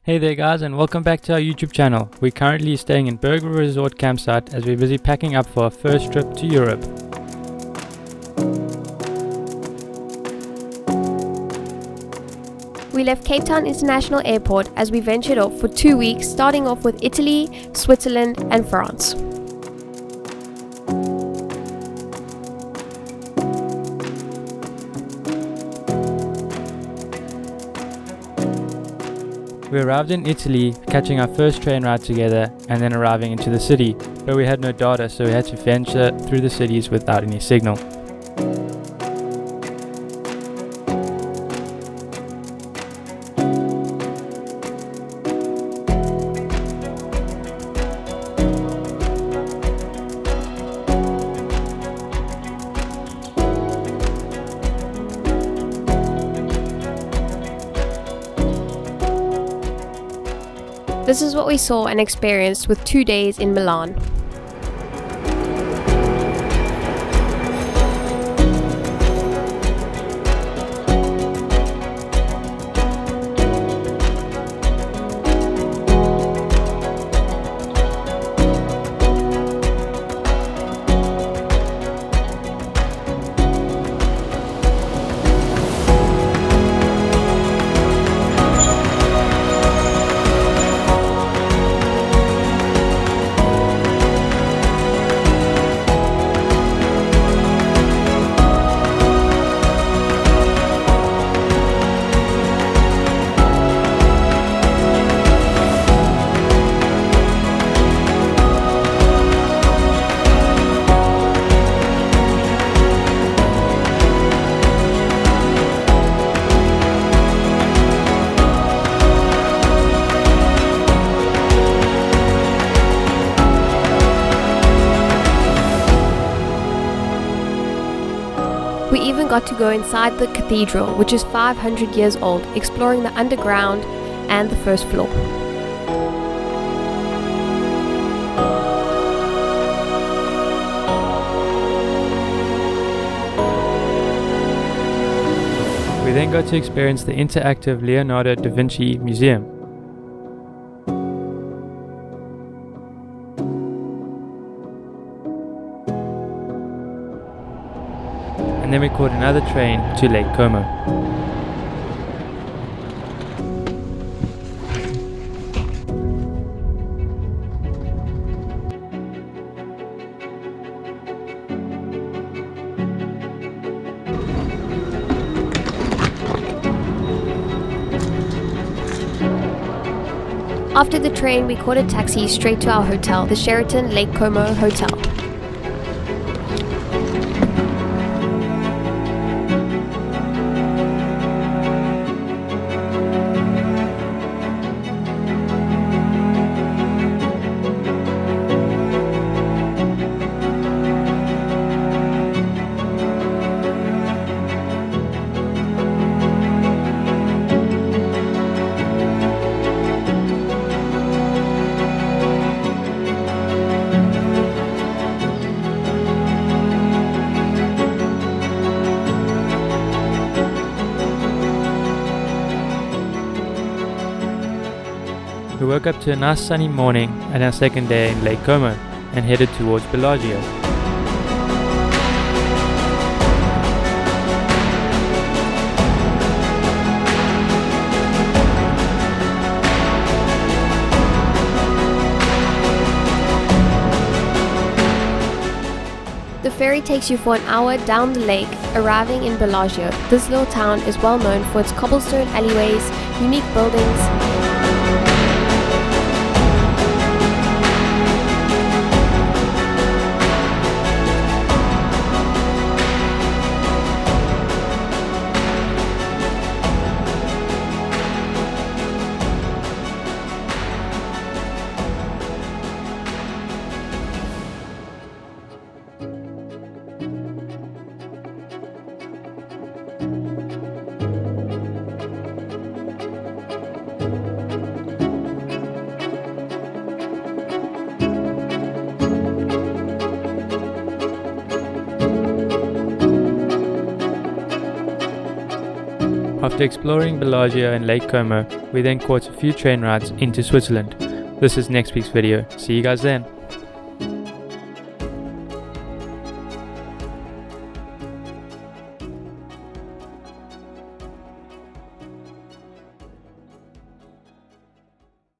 Hey there guys, and welcome back to our YouTube channel. We're currently staying in Berg River Resort campsite as we're busy packing up for our first trip to Europe. We left Cape Town International Airport as we ventured off for 2 weeks, starting off with Italy, Switzerland and France. We arrived in Italy, catching our first train ride together and then arriving into the city, but we had no data, so we had to venture through the cities without any signal. This is what we saw and experienced with 2 days in Milan. We even got to go inside the cathedral, which is 500 years old, exploring the underground and the first floor. We then got to experience the interactive Leonardo da Vinci Museum. And then we caught another train to Lake Como. After the train, we caught a taxi straight to our hotel, the Sheraton Lake Como Hotel. We woke up to a nice sunny morning and our second day in Lake Como and headed towards Bellagio. The ferry takes you for an hour down the lake, arriving in Bellagio. This little town is well known for its cobblestone alleyways, unique buildings, After exploring Bellagio and Lake Como, we then caught a few train rides into Switzerland. This is next week's video. See you guys then.